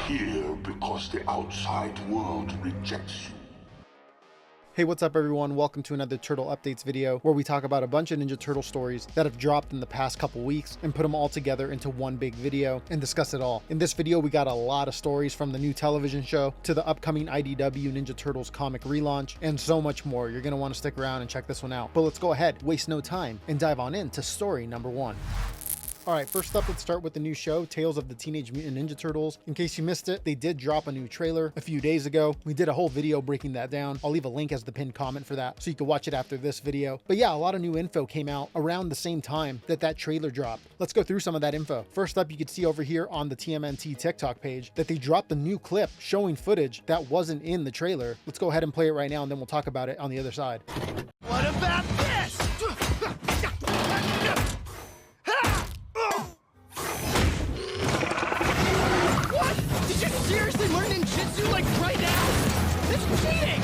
here because the outside world rejects you. Hey, what's up everyone? Welcome to another Turtle Updates video where we talk about a bunch of Ninja Turtle stories that have dropped in the past couple weeks and put them all together into one big video and discuss it all. In this video, we got a lot of stories from the new television show to the upcoming IDW Ninja Turtles comic relaunch and so much more. You're going to want to stick around and check this one out. But let's go ahead, waste no time, and dive on into story number one. Alright, first up, let's start with the new show, Tales of the Teenage Mutant Ninja Turtles. In case you missed it, they did drop a new trailer a few days ago. We did a whole video breaking that down. I'll leave a link as the pinned comment for that, so you can watch it after this video. But yeah, a lot of new info came out around the same time that trailer dropped. Let's go through some of that info. First up, you can see over here on the TMNT TikTok page that they dropped a new clip showing footage that wasn't in the trailer. Let's go ahead and play it right now, and then we'll talk about it on the other side. What about this? Seriously learn ninjutsu like right now? It's cheating!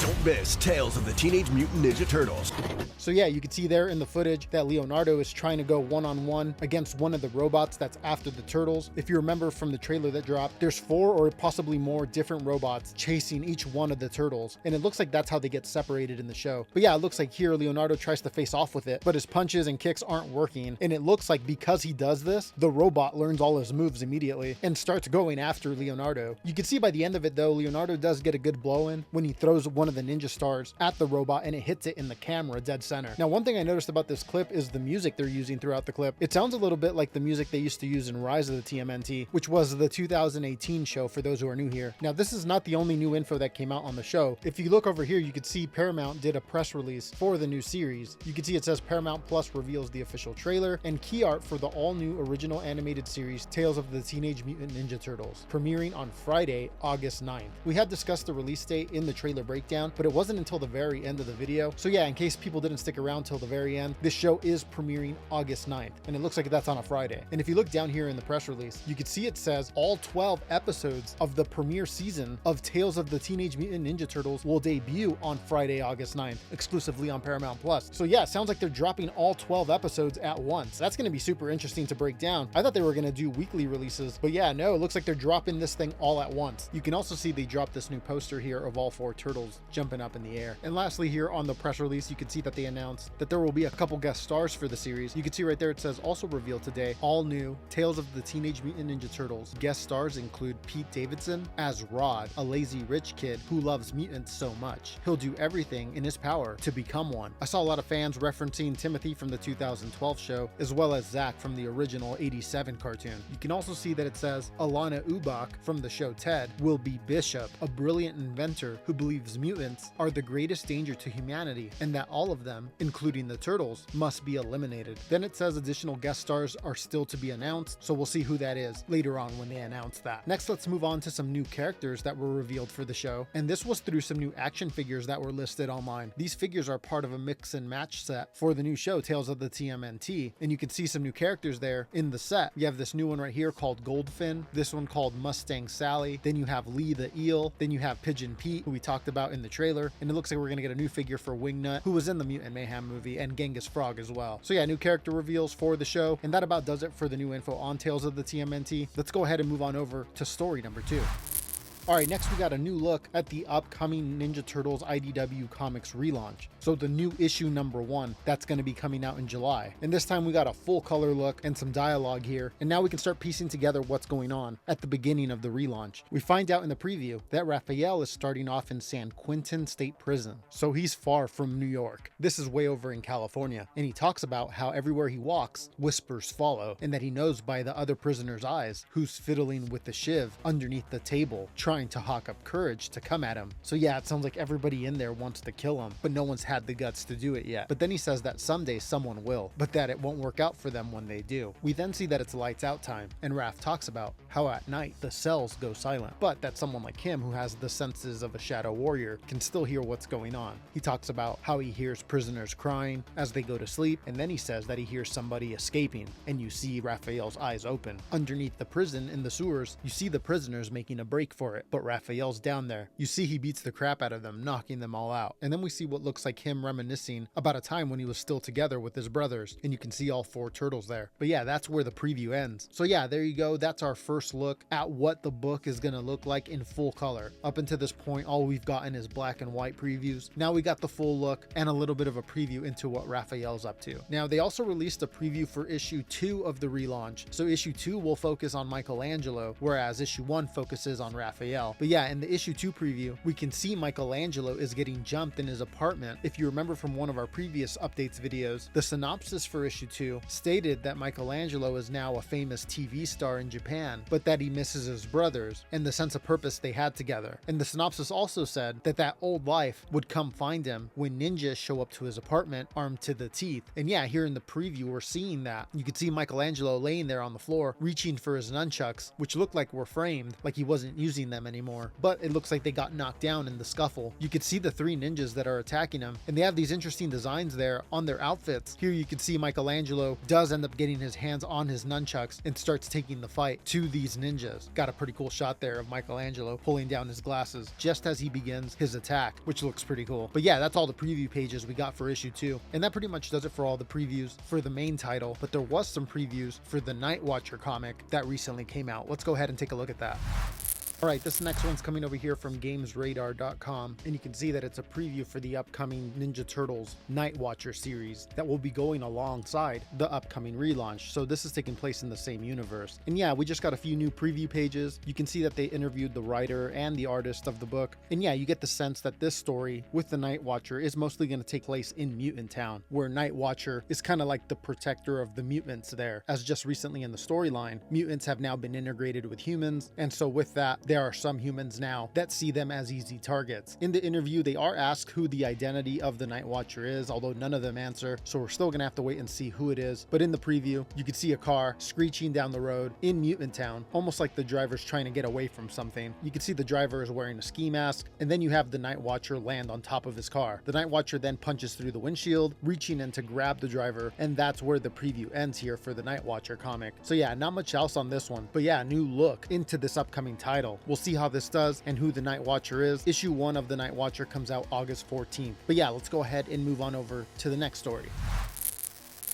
Don't miss Tales of the Teenage Mutant Ninja Turtles. So yeah, you can see there in the footage that Leonardo is trying to go one-on-one against one of the robots that's after the turtles. If you remember from the trailer that dropped, there's 4 or possibly more different robots chasing each one of the turtles, and it looks like that's how they get separated in the show. But yeah, it looks like here Leonardo tries to face off with it, but his punches and kicks aren't working, and it looks like because he does this, the robot learns all his moves immediately and starts going after Leonardo. You can see by the end of it though, Leonardo does get a good blow in when he throws one of the ninja stars at the robot and it hits it in the camera dead center. Now, one thing I noticed about this clip is the music they're using throughout the clip. It sounds a little bit like the music they used to use in Rise of the TMNT, which was the 2018 show for those who are new here. Now, this is not the only new info that came out on the show. If you look over here, you can see Paramount did a press release for the new series. You can see it says Paramount Plus reveals the official trailer and key art for the all-new original animated series Tales of the Teenage Mutant Ninja Turtles, premiering on Friday, August 9th. We had discussed the release date in the trailer breakdown, but it wasn't until the very end of the video. So yeah, in case people didn't stick around till the very end, this show is premiering August 9th, and it looks like that's on a Friday. And if you look down here in the press release, you can see it says all 12 episodes of the premiere season of Tales of the Teenage Mutant Ninja Turtles will debut on Friday, August 9th, exclusively on Paramount Plus. So yeah, it sounds like they're dropping all 12 episodes at once. That's going to be super interesting to break down. I thought they were going to do weekly releases, but yeah, no, it looks like they're dropping this thing all at once. You can also see they dropped this new poster here of all 4 turtles jumping up in the air. And lastly, here on the press release, you can see that they announced that there will be a couple guest stars for the series. You can see right there it says also revealed today, all new Tales of the Teenage Mutant Ninja Turtles. Guest stars include Pete Davidson as Rod, a lazy rich kid who loves mutants so much he'll do everything in his power to become one. I saw a lot of fans referencing Timothy from the 2012 show, as well as Zach from the original 87 cartoon. You can also see that it says Alana Ubach from the show Ted will be Bishop, a brilliant inventor who believes mutants are the greatest danger to humanity and that all of them, including the turtles, must be eliminated. Then it says additional guest stars are still to be announced, so we'll see who that is later on when they announce that. Next, let's move on to some new characters that were revealed for the show, and this was through some new action figures that were listed online. These figures are part of a mix and match set for the new show Tales of the TMNT, and you can see some new characters there in the set. You have this new one right here called Goldfin, this one called Mustang Sally, then you have Lee the Eel, then you have Pigeon Pete, who we talked about in the trailer, and it looks like we're gonna get a new figure for Wingnut, who was in the Mutant Mayhem movie, and Genghis Frog as well. So yeah, new character reveals for the show, and that about does it for the new info on Tales of the TMNT. Let's go ahead and move on over to story number 2. Alright, next we got a new look at the upcoming Ninja Turtles IDW Comics relaunch. So the new issue number 1, that's going to be coming out in July. And this time we got a full color look and some dialogue here. And now we can start piecing together what's going on at the beginning of the relaunch. We find out in the preview that Raphael is starting off in San Quentin State Prison. So he's far from New York. This is way over in California. And he talks about how everywhere he walks, whispers follow. And that he knows by the other prisoner's eyes who's fiddling with the shiv underneath the table, trying trying to hawk up courage to come at him. So yeah, it sounds like everybody in there wants to kill him, but no one's had the guts to do it yet. But then he says that someday someone will, but that it won't work out for them when they do. We then see that it's lights out time, and Raph talks about how at night the cells go silent, but that someone like him who has the senses of a shadow warrior can still hear what's going on. He talks about how he hears prisoners crying as they go to sleep, and then he says that he hears somebody escaping, and you see Raphael's eyes open. Underneath the prison in the sewers, you see the prisoners making a break for it, but Raphael's down there. You see he beats the crap out of them, knocking them all out. And then we see what looks like him reminiscing about a time when he was still together with his brothers, and you can see all 4 turtles there. But yeah, that's where the preview ends. So yeah, there you go. That's our first look at what the book is gonna look like in full color. Up until this point, all we've gotten is black and white previews. Now we got the full look and a little bit of a preview into what Raphael's up to. Now they also released a preview for issue 2 of the relaunch. So issue 2 will focus on Michelangelo, whereas issue 1 focuses on Raphael. But yeah, in the issue 2 preview, we can see Michelangelo is getting jumped in his apartment. If you remember from one of our previous updates videos, the synopsis for issue 2 stated that Michelangelo is now a famous TV star in Japan, but that he misses his brothers and the sense of purpose they had together. And the synopsis also said that that old life would come find him when ninjas show up to his apartment armed to the teeth. And yeah, here in the preview, we're seeing that. You could see Michelangelo laying there on the floor, reaching for his nunchucks, which looked like were framed, like he wasn't using them anymore. But it looks like they got knocked down in the scuffle. You could see the 3 ninjas that are attacking him, and they have these interesting designs there on their outfits. Here you can see Michelangelo does end up getting his hands on his nunchucks and starts taking the fight to these ninjas. Got a pretty cool shot there of Michelangelo pulling down his glasses just as he begins his attack, which looks pretty cool. But yeah, that's all the preview pages we got for issue 2. And that pretty much does it for all the previews for the main title, but there was some previews for the Night Watcher comic that recently came out. Let's go ahead and take a look at that. All right, this next one's coming over here from GamesRadar.com, and you can see that it's a preview for the upcoming Ninja Turtles Night Watcher series that will be going alongside the upcoming relaunch. So this is taking place in the same universe. And yeah, we just got a few new preview pages. You can see that they interviewed the writer and the artist of the book. And yeah, you get the sense that this story with the Night Watcher is mostly going to take place in Mutant Town, where Night Watcher is kind of like the protector of the mutants there. As just recently in the storyline, mutants have now been integrated with humans, and so with that, there are some humans now that see them as easy targets. In the interview, they are asked who the identity of the Night Watcher is, although none of them answer, so we're still gonna have to wait and see who it is. But in the preview, you can see a car screeching down the road in Mutant Town, almost like the driver's trying to get away from something. You can see the driver is wearing a ski mask, and then you have the Night Watcher land on top of his car. The Night Watcher then punches through the windshield, reaching in to grab the driver, and that's where the preview ends here for the Night Watcher comic. So yeah, not much else on this one, but yeah, new look into this upcoming title. We'll see how this does and who the Night Watcher is. Issue 1 of the Night Watcher comes out August 14th. But yeah, let's go ahead and move on over to the next story.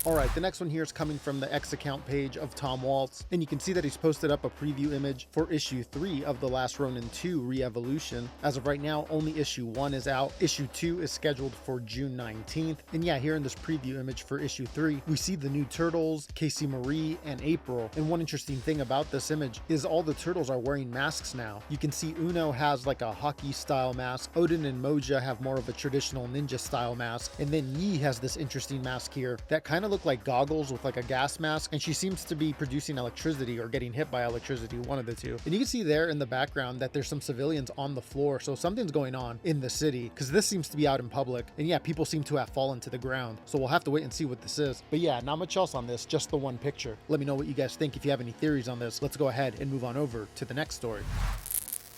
All right, the next one here is coming from the X account page of Tom Waltz, and you can see that he's posted up a preview image for issue 3 of The Last Ronin 2 Re-Evolution. As of right now, only issue 1 is out. Issue 2 is scheduled for June 19th. And yeah, here in this preview image for issue 3, we see the new Turtles, Casey Marie, and April. And one interesting thing about this image is all the Turtles are wearing masks now. You can see Uno has like a hockey style mask, Odin and Moja have more of a traditional ninja style mask, and then Yi has this interesting mask here that kind of look like goggles with like a gas mask, and she seems to be producing electricity or getting hit by electricity, one of the two. And you can see there in the background that there's some civilians on the floor, so something's going on in the city because this seems to be out in public, and yeah, people seem to have fallen to the ground, so we'll have to wait and see what this is. But yeah, not much else on this, just the one picture. Let me know what you guys think. If you have any theories on this, let's go ahead and move on over to the next story.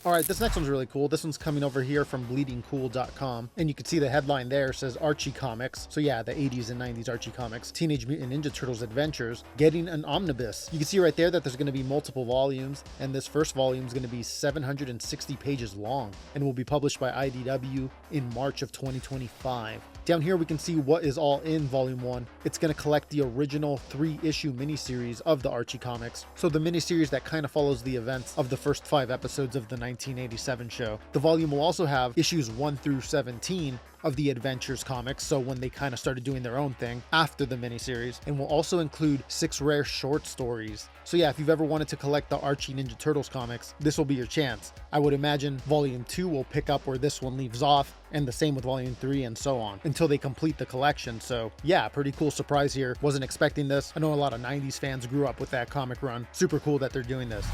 All right, this next one's really cool. This one's coming over here from bleedingcool.com, and you can see the headline there says Archie Comics. So yeah, the 80s and 90s Archie Comics, Teenage Mutant Ninja Turtles Adventures, getting an omnibus. You can see right there that there's going to be multiple volumes, and this first volume is going to be 760 pages long and will be published by IDW in March of 2025. Down here, we can see what is all in Volume 1. It's going to collect the original 3-issue miniseries of the Archie comics. So the miniseries that kind of follows the events of the first 5 episodes of the 1987 show. The volume will also have issues 1 through 17 of the Adventures comics, so when they kind of started doing their own thing after the miniseries, and will also include 6 rare short stories. So yeah, if you've ever wanted to collect the Archie Ninja Turtles comics, this will be your chance. I would imagine Volume 2 will pick up where this one leaves off, and the same with Volume 3 and so on, until they complete the collection. So yeah, pretty cool surprise here. Wasn't expecting this. I know a lot of 90s fans grew up with that comic run. Super cool that they're doing this.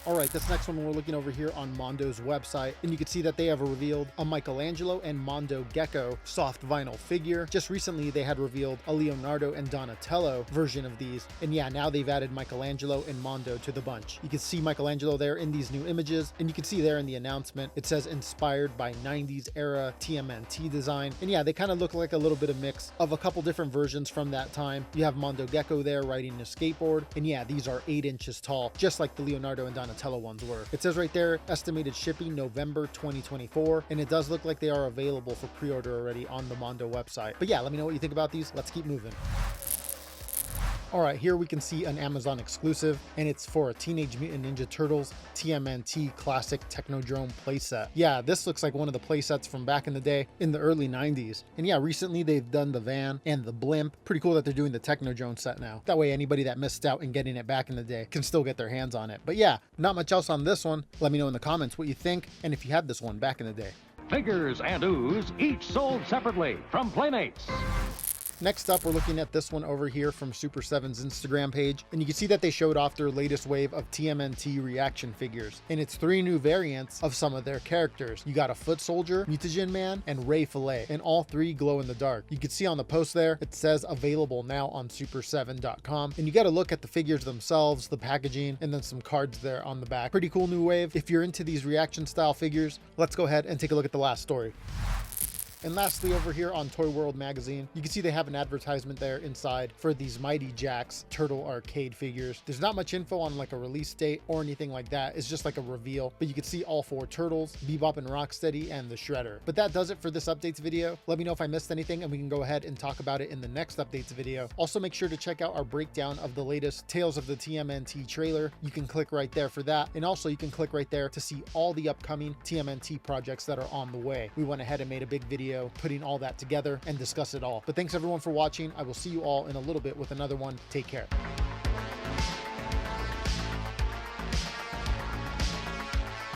All right, this next one we're looking over here on Mondo's website, and you can see that they have revealed a Michelangelo and Mondo Gecko soft vinyl figure. Just recently, they had revealed a Leonardo and Donatello version of these, and yeah, now they've added Michelangelo and Mondo to the bunch. You can see Michelangelo there in these new images, and you can see there in the announcement, it says inspired by 90s era TMNT design. And yeah, they kind of look like a little bit of mix of a couple different versions from that time. You have Mondo Gecko there riding a skateboard, and yeah, these are 8 inches tall, just like the Leonardo and Donatello ones were. It says right there, estimated shipping November 2024, and it does look like they are available for pre-order already on the Mondo website. But yeah, let me know what you think about these. Let's keep moving. All right, here we can see an Amazon exclusive, and it's for a Teenage Mutant Ninja Turtles TMNT Classic Technodrome playset. Yeah, this looks like one of the playsets from back in the day in the early 90s. And yeah, recently they've done the van and the blimp. Pretty cool that they're doing the Technodrome set now. That way anybody that missed out in getting it back in the day can still get their hands on it. But yeah, not much else on this one. Let me know in the comments what you think and if you had this one back in the day. Figures and ooze, each sold separately from Playmates. Next up, we're looking at this one over here from Super 7's Instagram page, and you can see that they showed off their latest wave of TMNT reaction figures, and it's 3 new variants of some of their characters. You got a Foot Soldier, Mutagen Man, and Ray Fillet, and all 3 glow in the dark. You can see on the post there, it says available now on super7.com, and you got to look at the figures themselves, the packaging, and then some cards there on the back. Pretty cool new wave. If you're into these reaction style figures, let's go ahead and take a look at the last story. And lastly, over here on Toy World magazine, you can see they have an advertisement there inside for these Mighty Jax Turtle Arcade figures. There's not much info on like a release date or anything like that. It's just like a reveal, but you can see all 4 turtles, Bebop and Rocksteady, and the Shredder. But that does it for this updates video. Let me know if I missed anything and we can go ahead and talk about it in the next updates video. Also, make sure to check out our breakdown of the latest Tales of the TMNT trailer. You can click right there for that. And also you can click right there to see all the upcoming TMNT projects that are on the way. We went ahead and made a big video putting all that together and discuss it all. But thanks everyone for watching. I will see you all in a little bit with another one. Take care.